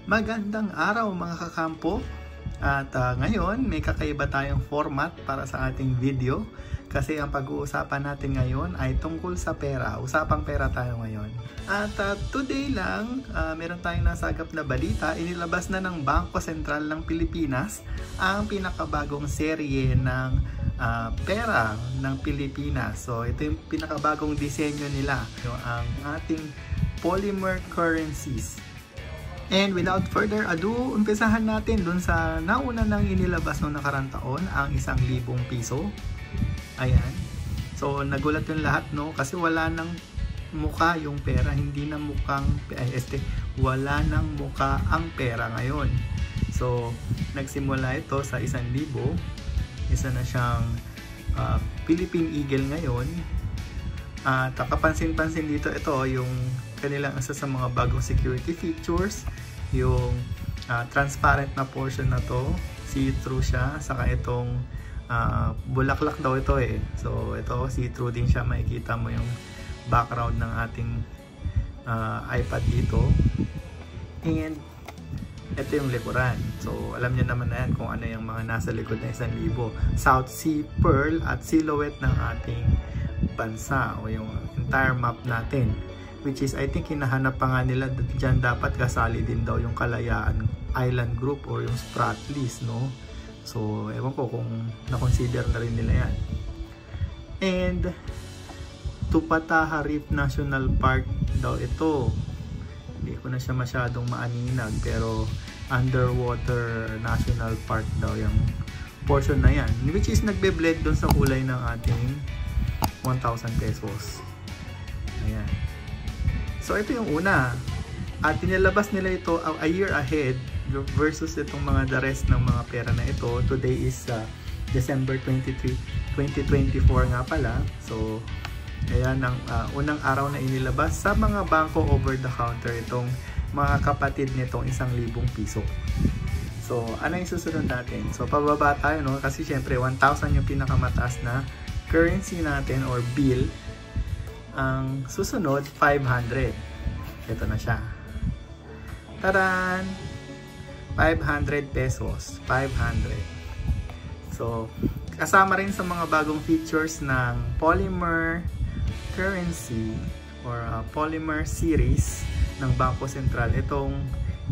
Magandang araw mga kakampo, at ngayon may kakaiba tayong format para sa ating video kasi ang pag-uusapan natin ngayon ay tungkol sa pera. Usapang pera tayo ngayon. At today lang, meron tayong nasagap na balita. Inilabas na ng Bangko Sentral ng Pilipinas ang pinakabagong serye ng pera ng Pilipinas. So ito yung pinakabagong disenyo nila, ang ating polymer currencies. And without further ado, umpisahan natin dun sa nauna nang inilabas noong nakarang taon, ang 1,000 piso. Ayan. So nagulat yung lahat, no? Kasi wala nang muka yung pera, hindi na mukhang wala nang muka ang pera ngayon. So nagsimula ito sa 1,000. Isa na siyang Philippine Eagle ngayon. At kapansin-pansin dito, ito yung kanilang isa sa mga bagong security features, yung transparent na portion na to, see-through siya, saka itong bulaklak daw ito eh. So ito, see-through din siya, makikita mo yung background ng ating iPad dito. And ito yung likuran. So alam niyo naman na yan kung ano yung mga nasa likod ng 1,000. South Sea Pearl at silhouette ng ating bansa o yung entire map natin, which is I think hinahanap pa nga nila dyan, dapat kasali din daw yung Kalayaan Island Group or yung Spratlys, no? So ewan ko kung na-consider na rin nila yan. And Tupataha Reef National Park daw ito. Hindi ko na siya masyadong maaninag, pero underwater national park daw yung portion na yan, which is nagbe-blend dun sa kulay ng ating 1,000 pesos. Ayan. So ito yung una. At tinilabas nila ito a year ahead versus itong mga the rest ng mga pera na ito. Today is December 23, 2024 nga pala. So ayan ang unang araw na inilabas sa mga bangko over the counter itong mga kapatid nitong 1,000 piso. So ano yung susunod natin? So pababa tayo, no? Kasi syempre 1,000 yung pinakamataas na currency natin or bill. Ang susunod 500. Ito na siya. Taran! 500 pesos. 500. So kasama rin sa mga bagong features ng polymer currency or polymer series ng Bangko Sentral, itong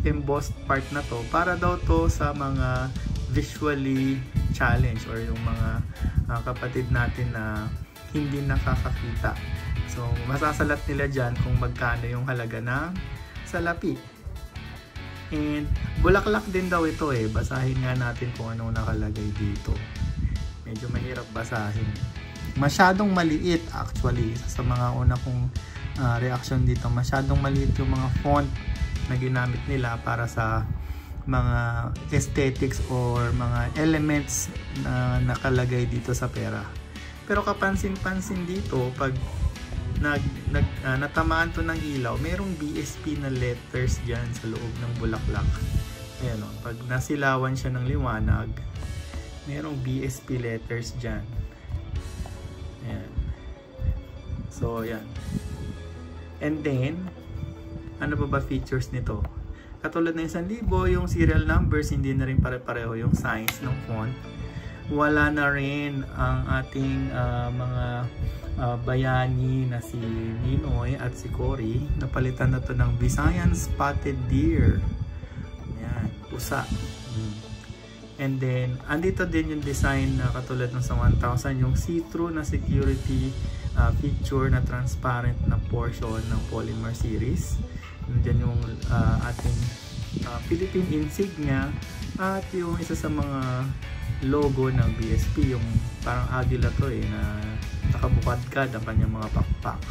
embossed part na to, para daw to sa mga visually challenged or yung mga kapatid natin na hindi nakakakita. So masasalat nila dyan kung magkano yung halaga ng salapi. And bulaklak din daw ito eh. Basahin nga natin kung ano nakalagay dito. Medyo mahirap basahin. Masyadong maliit actually. Sa mga una kong reaction dito, masyadong maliit yung mga font na ginamit nila para sa mga aesthetics or mga elements na nakalagay dito sa pera. Pero kapansin-pansin dito, pag natamaan to ng ilaw, merong BSP na letters dyan sa loob ng bulaklak. Ayan o, pag nasilawan siya ng liwanag, merong BSP letters dyan. Ayan. So ayan. And then ano ba features nito? Katulad ng 1,000, yung serial numbers hindi na rin pare-pareho yung size ng font. Wala na rin ang ating mga bayani na si Ninoy at si Cory. Napalitan na to ng Visayan Spotted Deer. Ayan, pusa. And then andito din yung design na katulad ng sa 1,000, yung see-through na security feature na transparent na portion ng polymer series. Diyan yung ating Philippine insignia at yung isa sa mga logo ng BSP, yung parang agila to eh, na nakabukadkad ang kanyang mga pakpak.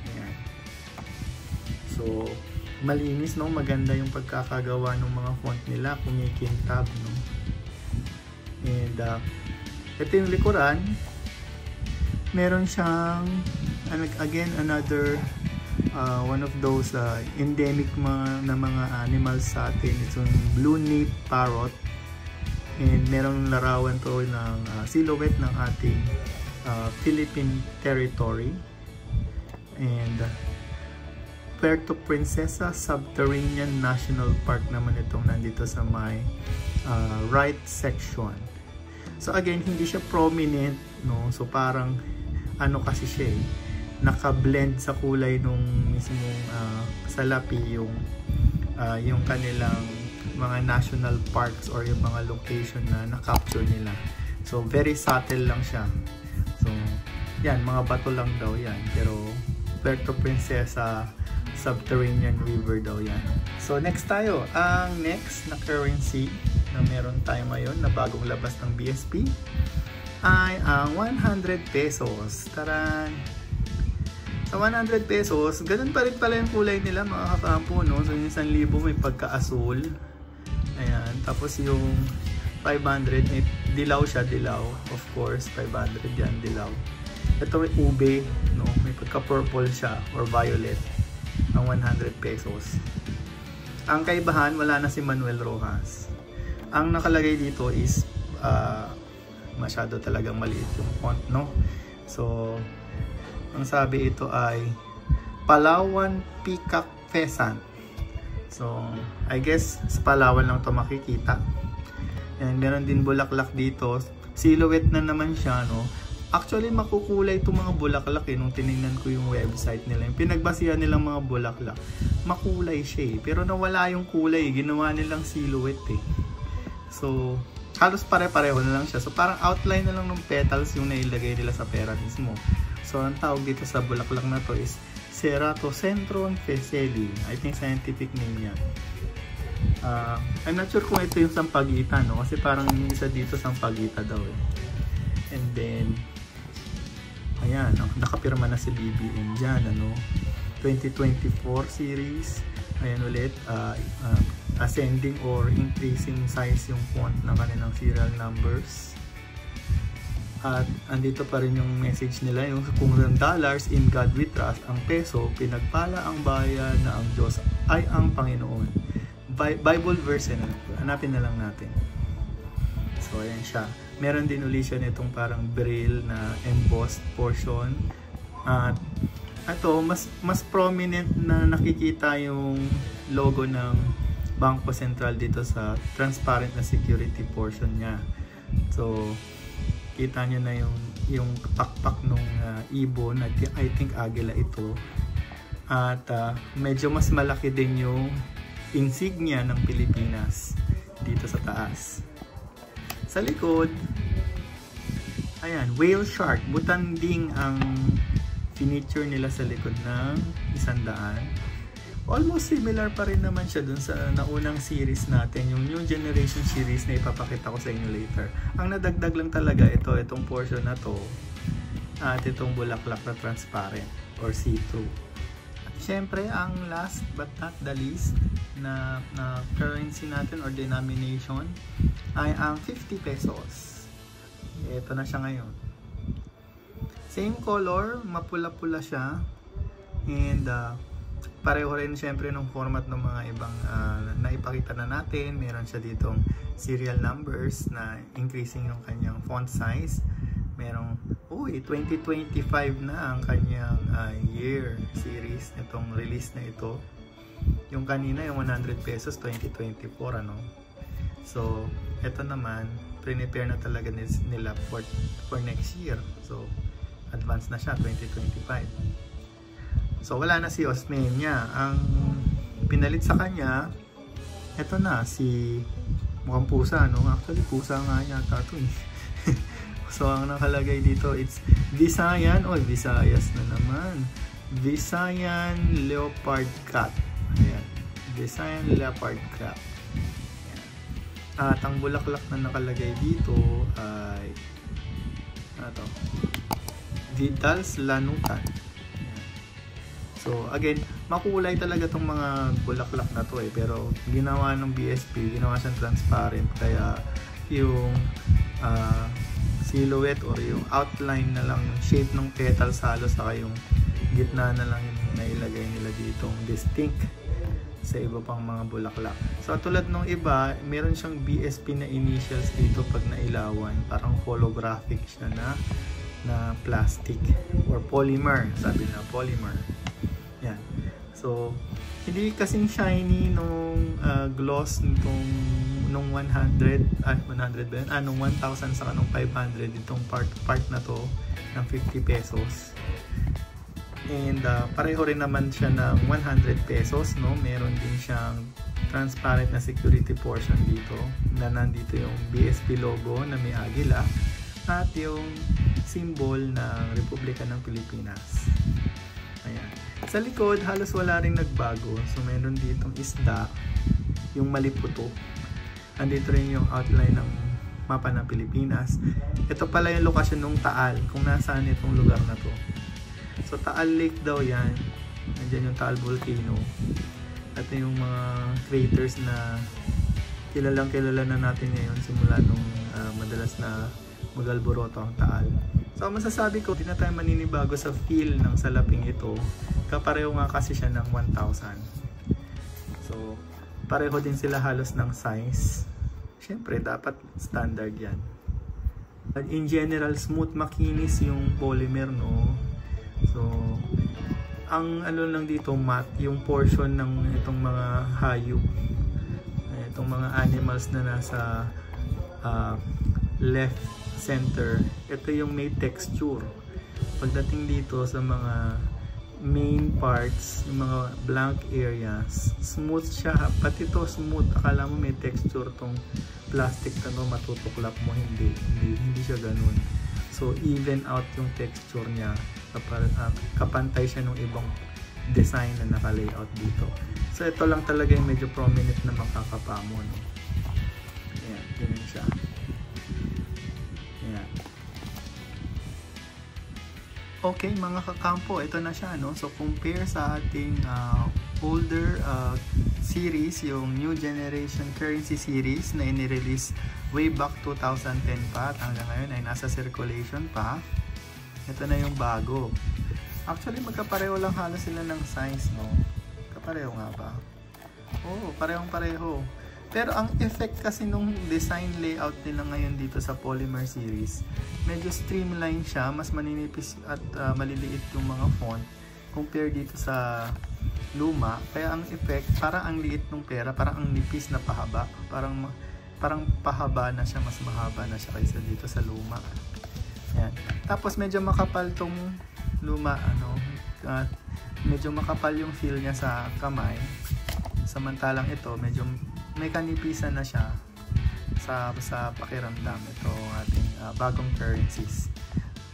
Ayan. So malinis, no? Maganda yung pagkakagawa ng mga font nila, kumikintab, no? And ito yung likuran. Meron siyang again another one of those endemic na mga animals sa atin. It's yung blue-naped parrot. And merong larawan to ng silhouette ng ating Philippine territory. And Puerto Princesa Subterranean National Park naman itong nandito sa may right section. So again, hindi siya prominent, no? So parang ano kasi siya eh, naka-blend sa kulay nung mismong salapi yung kanilang mga national parks or yung mga location na na-capture nila. So very subtle lang siya. So yan, mga bato lang daw yan, pero Puerto Princesa Subterranean River daw yan. So next tayo, ang next na currency na meron tayo ngayon na bagong labas ng BSP ay ang 100 pesos. Taran! Sa 100 pesos, ganun pa rin pala yung kulay nila mga kakampo, no? So yung 1,000 may pagka-asul. Ayan, tapos yung 500, may dilaw siya, dilaw. Of course, 500 yan, dilaw. Ito may ube, no? May pagka-purple siya or violet. Ang 100 pesos. Ang kaibahan, wala na si Manuel Rojas. Ang nakalagay dito is masyado talagang maliit yung font, no? So, ang sabi ito ay Palawan Peacock Pheasant. So, I guess sa Palawan lang ito makikita. Yan, meron din bulaklak dito. Silhouette na naman siya, no? Actually, makukulay itong mga bulaklak eh. Nung tinignan ko yung website nila, yung pinagbasihan nilang mga bulaklak, makulay siya eh. Pero nawala yung kulay, ginawa nilang silhouette eh. So, halos pare-pareho na lang siya. So, parang outline na lang ng petals yung nailagay nila sa pera mismo. So, ang tawag dito sa bulaklak na to is Ceratocentron Pheaseli. I think scientific name yan. I'm not sure kung ito yung sampagita, no? Kasi parang yung isa dito sampagita daw eh. And then, ayan, nakapirma na si BBM dyan, ano? 2024 series. Ayan ulit, ascending or increasing size yung font ng kanilang serial numbers. At andito pa rin yung message nila, yung kung $, in God we trust, ang peso, pinagpala ang bayan na ang Diyos ay ang Panginoon. Bible verse na, hanapin na lang natin. So ayan siya. Meron din ulit siya nitong parang braille na embossed portion. At ito, mas prominent na nakikita yung logo ng Bangko Sentral dito sa transparent na security portion niya. So kita nyo na yung pakpak nung ibon, I think agila ito. At medyo mas malaki din yung insignia ng Pilipinas dito sa taas. Sa likod, ayan, whale shark, butanding ang finiture nila sa likod ng 100. Almost similar pa rin naman siya dun sa naunang series natin, yung new generation series na ipapakita ko sa inyo later. Ang nadagdag lang talaga itong portion na to at itong bulaklak na transparent or see-through. Siyempre, ang last but not the least na currency natin or denomination ay ang 50 pesos. Ito na siya ngayon. Same color, mapula-pula siya. And pareho rin siyempre ng format ng mga ibang naipakita na natin. Meron siya ditong serial numbers na increasing yung kanyang font size. Merong, 2025 na ang kanyang year series nitong release na ito. Yung kanina, yung 100 pesos, 2024, ano. So, ito naman, prepare na talaga nila for next year. So, advance na siya, 2025. So, wala na si Osmeña. Ang pinalit sa kanya, ito na, si mukhang pusa, no? Actually, pusa nga yata ito eh. So, ang nakalagay dito, it's Visayan. Visayas na naman. Visayan Leopard Cat. Ayan. Visayan Leopard Cat. Ayan. At ang bulaklak na nakalagay dito ay Vidal's Lanutan. So again, makulay talaga tong mga bulaklak na to eh, pero ginawa ng BSP, ginawa siyang transparent, kaya yung silhouette or yung outline na lang, yung shape ng petals halos, saka yung gitna na lang yung nailagay nila ditong distinct sa iba pang mga bulaklak. So tulad ng iba, meron siyang BSP na initials dito pag nailawan, parang holographic siya na plastic or polymer, sabi na polymer. Yan. So, hindi kasing shiny nung gloss nung 100 ba yun? Nung 1,000 saka nung 500 itong part na to ng 50 pesos. And pareho rin naman siya ng 100 pesos, no? Meron din siyang transparent na security portion dito na nandito yung BSP logo na may agila at yung symbol ng Republika ng Pilipinas. Ayan. Sa likod, halos wala rin nagbago. So, meron ditong isda, yung maliputo. Andito rin yung outline ng mapa ng Pilipinas. Ito pala yung lokasyon ng Taal, kung nasaan itong lugar na to. So, Taal Lake daw yan. Nandiyan yung Taal Volcano. Ito yung mga craters na kilalang kilala na natin ngayon simula nung madalas na mag-alboroto ang Taal. So, masasabi ko, hindi na tayo maninibago sa feel ng salaping ito. Kapareho nga kasi siya ng 1,000. So, pareho din sila halos ng size. Siyempre, dapat standard yan. In general, smooth makinis yung polymer, no? So, ang ano lang dito, matte, yung portion ng itong mga hayop. Itong mga animals na nasa left center, ito yung may texture. Pagdating dito sa mga main parts, yung mga blank areas, smooth siya. Pati ito smooth, akala mo may texture tong plastic na no, matutuklap mo, hindi siya ganun. So even out yung texture niya, kapantay siya ng ibang design na naka-layout dito. So ito lang talaga yung medyo prominent na makakapa mo, no? Ayan, ganun siya. Ayan. Okay mga kakampo, ito na siya, no? So compare sa ating older series, yung New Generation Currency Series na inirelease way back 2010 pa at hanggang ngayon ay nasa circulation pa. Ito na yung bago. Actually magkapareho lang halos sila ng size, no? Kapareho nga ba? Oo, parehong pareho. Pero ang effect kasi nung design layout nila ngayon dito sa polymer series, medyo streamline siya, mas maninipis at maliliit yung mga font compare dito sa luma. Kaya ang effect, parang ang liit ng pera, parang ang nipis na pahaba, parang pahaba na siya, mas mahaba na siya kaysa dito sa luma. Ayan. Tapos medyo makapal tong luma, ano, medyo makapal yung feel niya sa kamay. Samantalang ito, medyo may kanipisan na siya sa pakiramdam. Ito ating bagong currencies.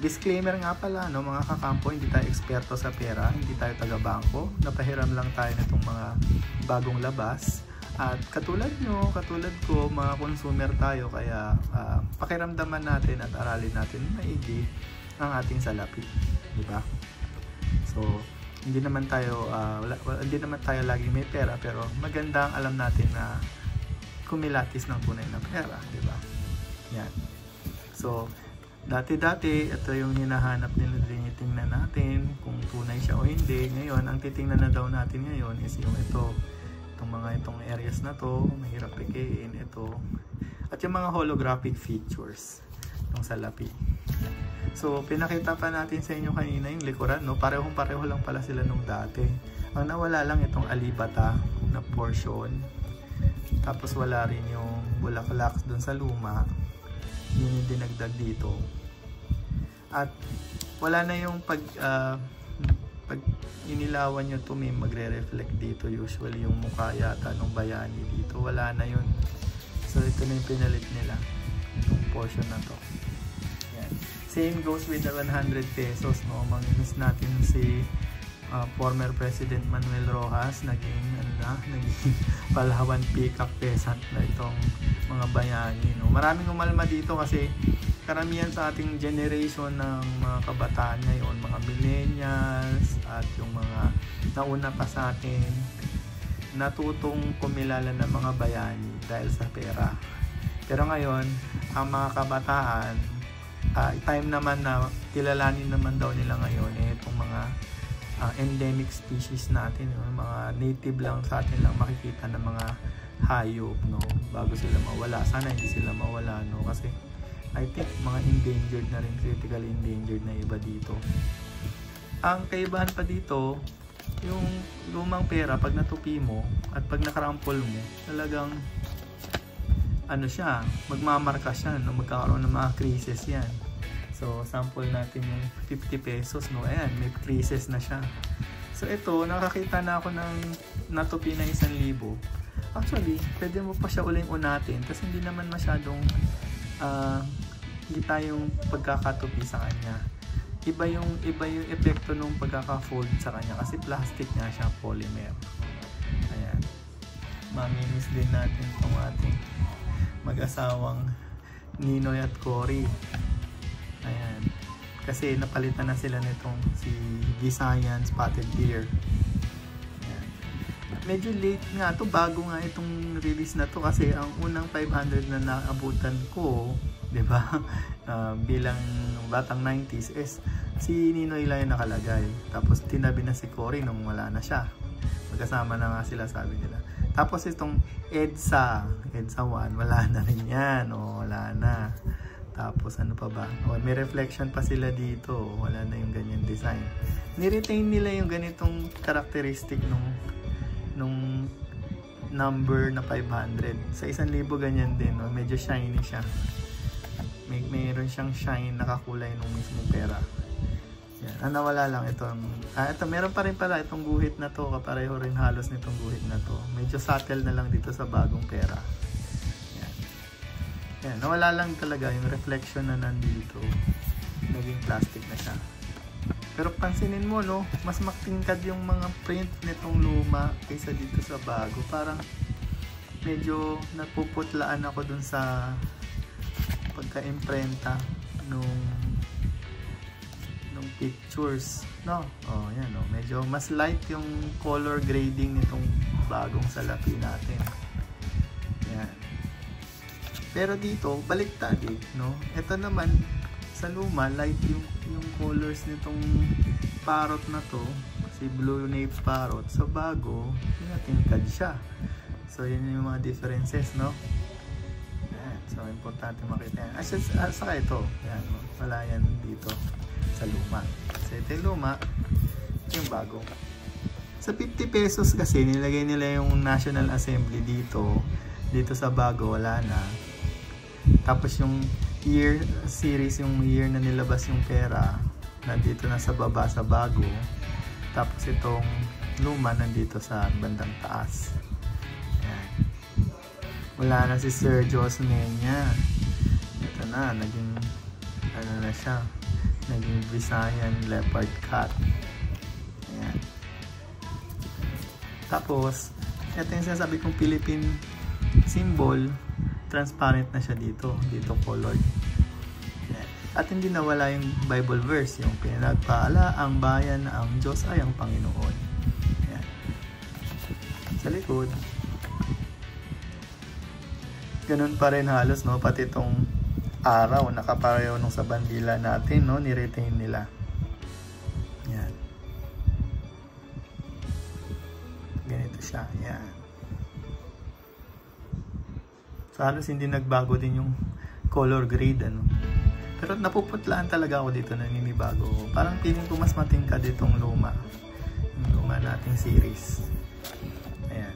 Disclaimer nga pala, no, mga kakampo, hindi tayo eksperto sa pera, hindi tayo taga-bangko, napahiram lang tayo nitong mga bagong labas. At katulad nyo, katulad ko, mga consumer tayo, kaya pakiramdaman natin at aralin natin maigi ang ating salapi, di ba? So, hindi naman tayo lagi may pera, pero maganda ang alam natin na kumilatis ng tunay na pera, di ba? Yan. So, dati-dati, ito yung hinahanap nila, tinitingnan natin kung tunay siya o hindi. Ngayon, ang titingnan na daw natin ngayon is yung itong areas na to, mahirap pikein, ito. At yung mga holographic features ng salapi. So, pinakita pa natin sa inyo kanina yung likuran, no? Parehong-pareho lang pala sila nung dati. Ang nawala lang itong alibata na portion. Tapos wala rin yung bulaklak dun sa luma. Yun yung dinagdag dito. At wala na yung pag inilawan nyo to, may magre-reflect dito. Usually yung mukha yata ng bayani dito. Wala na yun. So ito na yung pinalit nila. Itong portion na to. Yan. Same goes with the 100 pesos. No? Mamimiss natin si former President Manuel Rojas. Naging Palawan Peacock peasant na itong mga bayani. No? Maraming umalma dito kasi karamihan sa ating generation ng mga kabataan ngayon, mga millennials at yung mga nauna pa sa atin, natutong kumilala ng mga bayani dahil sa pera. Pero ngayon, ang mga kabataan, time naman na kilalanin naman daw nila ngayon itong mga endemic species natin, yung mga native lang sa atin lang makikita ng mga hayop, no, bago sila mawala. Sana hindi sila mawala, no, kasi I think mga endangered na rin, critically endangered na iba dito. Ang kaibahan pa dito, yung lumang pera pag natupi mo at pag nakarampol mo, talagang ano siya, magmamarka siya, no? Magkakaroon ng mga creases yan. So sample natin yung 50 pesos, no? Ayan, may creases na siya. So ito, nakakita na ako ng natupi na 1,000. Actually, pwede mo pa siya uling unatin kasi hindi naman masyadong kita yung pagkakatupi sa kanya. Iba yung epekto nung pagkaka-fold sa kanya kasi plastic nga siya, polymer. Ayan. Maminis din natin itong ating mag-asawang Ninoy at Cory. Ayan. Kasi napalitan na sila nitong si Visayan Spotted Deer. Ayan. Medyo late nga to, bago nga itong release na to kasi ang unang 500 na naabutan ko, 'di ba? Bilang batang 90s is si Ninoy lang yung nakalagay. Tapos tinabi na si Cory nung wala na siya. Magkasama na nga sila, sabi nila. Tapos itong EDSA 1, wala na rin yan. O, wala na. Tapos ano pa ba? O, may reflection pa sila dito. Wala na yung ganyan design. Ni-retain nila yung ganitong characteristic nung number na 500. Sa 1,000 ganyan din. O, medyo shiny siya. Mayroon siyang shine, nakakulay nung mismong pera. Yan. Nawala lang ito. Ito, meron pa rin pala itong guhit na to. Kapareho rin halos nitong guhit na to. Medyo subtle na lang dito sa bagong pera. Yan. Yan. Nawala lang talaga yung reflection na nandito. Naging plastic na siya. Pero pansinin mo, no, mas matingkad yung mga print nitong luma kaysa dito sa bago. Parang medyo napuputlaan ako dun sa pagka-imprenta nung pictures, no? Oh, yan, no. Medyo mas light yung color grading nitong bagong salapi natin. Yan. Pero dito, baliktad eh, no? Ito naman sa luma, light yung colors nitong parrot na to, si Blue Nape Parrot. Sa bago, tingkad siya. So, yan yung mga differences, no? Yan. So, importante makita yan. Saka ito, yan, no? Wala yan dito sa luma. So ito yung luma, yung bago. Sa 50 pesos kasi nilagay nila yung National Assembly dito sa bago, wala na. Tapos yung year series, yung year na nilabas yung pera, nandito na sa baba sa bago. Tapos itong luma nandito sa bandang taas. Ayan. Wala na si Sir Josmeña. Ito na, naging ano na siya, naging Visayan Leopard Cat. Ayan. Tapos ito yung sinasabi kong Philippine symbol, transparent na siya dito colored. Ayan. At hindi nawala yung Bible verse, yung pinagpaala ang bayan na ang Diyos ay ang Panginoon. Ayan. Sa likod ganun pa rin halos, no, pati itong araw nakapareho nung sa bandila natin, no, ni-retain nila. Yan. Ganito siya. Yan. So halos hindi nagbago din yung color grade, ano. Pero napuputlaan talaga ako dito na ninibago. Parang feeling ko mas matingkad itong luma. Yung luma nating series. Ayan.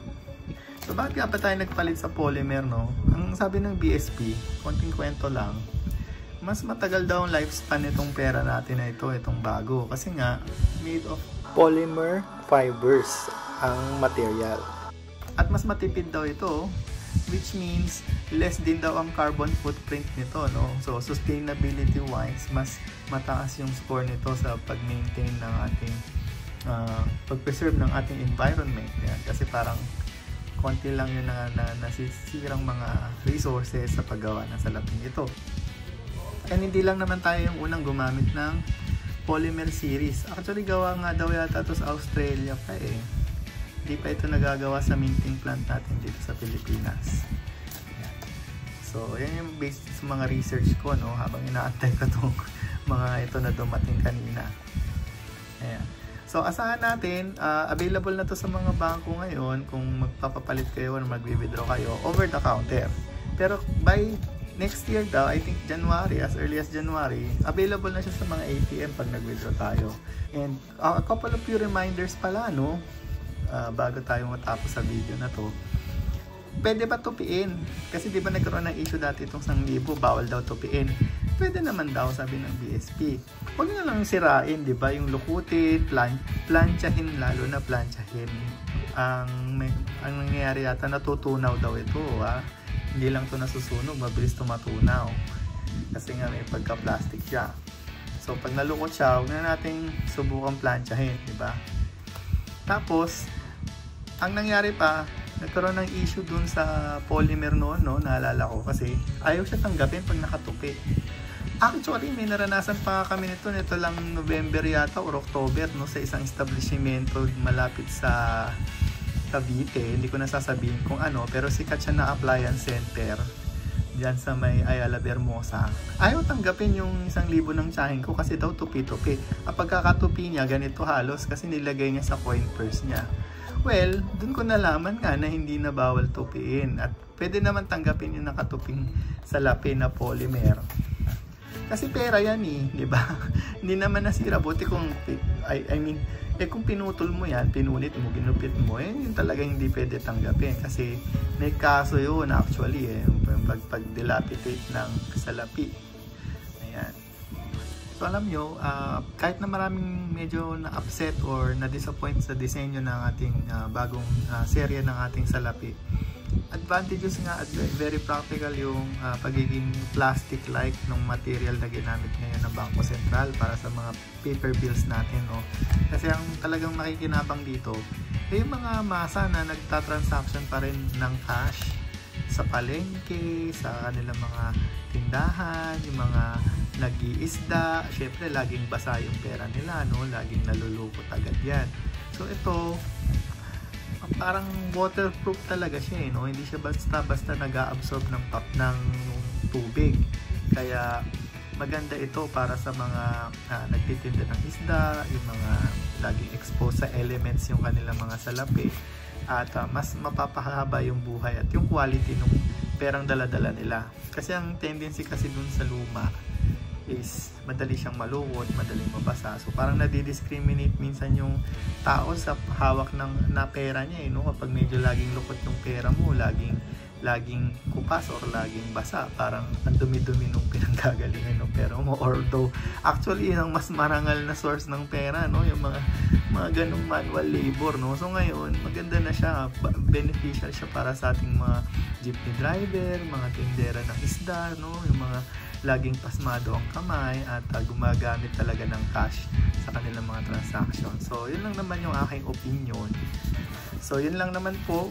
So bakit nga pa tayo nagpalit sa polymer, no? Ang sabi ng BSP, konting kwento lang, mas matagal daw ang lifespan nitong pera natin na ito, itong bago. Kasi nga, made of polymer fibers ang material. At mas matipid daw ito, which means less din daw ang carbon footprint nito, no? So sustainability wise, mas mataas yung score nito sa pag-maintain ng ating pag-preserve ng ating environment. Yan. Kasi parang konti lang yun na nasisirang mga resources sa paggawa ng salaping ito. And hindi lang naman tayo yung unang gumamit ng polymer series. Actually, gawa nga daw yata ito sa Australia pa eh. Hindi pa ito nagagawa sa minting plant natin dito sa Pilipinas. Yan. So, yan yung based sa mga research ko, no, habang inaantay ko itong mga ito na dumating kanina. Ayan. So, asahan natin, available na to sa mga bangko ngayon kung magpapapalit kayo o mag-withdraw kayo over the counter. Pero by next year daw, I think January, as early as January, available na siya sa mga ATM pag nag-withdraw tayo. And a couple of few reminders pala, no? Bago tayo matapos sa video na to. Pwede ba tupiin? Kasi di ba nagkaroon ng issue dati itong 1,000, bawal daw tupiin. Pwede naman daw, sabi ng BSP. Huwag na lang sirain, di ba? Yung lukutin, planchahin, lalo na planchahin. Ang nangyayari yata, natutunaw daw ito, Hindi lang to nasusunog, mabilis to matunaw. Kasi nga may pagka-plastic siya. So pag nalukot siya, huwag na nating subukan planchahin, di ba? Tapos, ang nangyari pa, nagkaroon ng issue dun sa polymer noon, no? Naalala ko kasi ayaw siya tanggapin pag nakatupi. Actually, may naranasan pa kami nito lang November yata or October, no? Sa isang establishmento malapit sa Cavite. Hindi ko nasasabihin kung ano, pero sikat siya na appliance center diyan sa may Ayala Bermosa. Ayaw tanggapin yung 1,000 ng tsahin ko kasi daw tupi-tupi. Kapag kakatupi niya, ganito halos kasi nilagay niya sa coin purse niya. Well, dun ko nalaman nga na hindi na bawal tupiin at pwede naman tanggapin yung nakatuping salapi na polymer. Kasi pera yan di ba? Hindi naman nasira. Buti kung, kung pinutol mo yan, pinunit mo, ginupit mo, yun talaga hindi pwede tanggapin. Kasi may kaso yun actually, pag-dilapidate ng salapi. Ayan. So alam nyo, kahit na maraming medyo na-upset or na-disappoint sa disenyo ng ating bagong serye ng ating salapi, advantages nga at very practical yung pagiging plastic-like ng material na ginamit ngayon ng Bangko Sentral para sa mga paper bills natin. Kasi ang talagang makikinabang dito ay yung mga masa na nagtatransaction pa rin ng cash sa palengke, sa kanilang mga tindahan, yung mga nag-iisda. Syempre, laging basa yung pera nila, laging nalulukot agad yan. So ito, parang waterproof talaga siya, hindi siya basta nag-a-absorb ng tubig. Kaya maganda ito para sa mga nagtitinda ng isda, yung mga laging exposed sa elements yung kanilang mga salapi, at mas mapapahaba yung buhay at yung quality ng perang dala-dala nila. Kasi ang tendency kasi dun sa luma is madali siyang malukot, madaling mabasa. So parang nadi-discriminate minsan yung tao sa hawak ng pera niya, kapag medyo laging lukot yung pera mo, laging kupas or laging basa, parang ang dumi-dumi nung pinanggagalingan ng pera mo. Although actually yun ang mas marangal na source ng pera, yung mga ganong manual labor, So ngayon maganda na siya, beneficial siya para sa ating mga jeepney driver, mga tindera ng isda, yung mga laging pasmado ang kamay at gumagamit talaga ng cash sa kanilang mga transaction. So yun lang naman yung aking opinion. So yun lang naman po.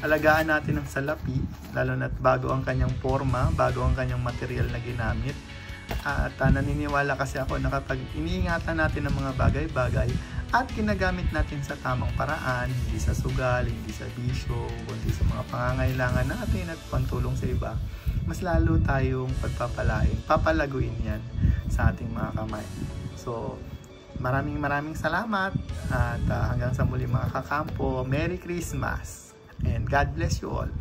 Alagaan natin ang salapi, lalo na't bago ang kanyang forma, bago ang kanyang material na ginamit. At naniniwala kasi ako na kapag iniingatan natin ang mga bagay-bagay at ginagamit natin sa tamang paraan, hindi sa sugal, hindi sa bisyo, kundi sa mga pangangailangan natin at pantulong sa iba, mas lalo tayong papalaguin yan sa ating mga kamay. So, maraming salamat at hanggang sa muli mga kakampo. Merry Christmas and God bless you all.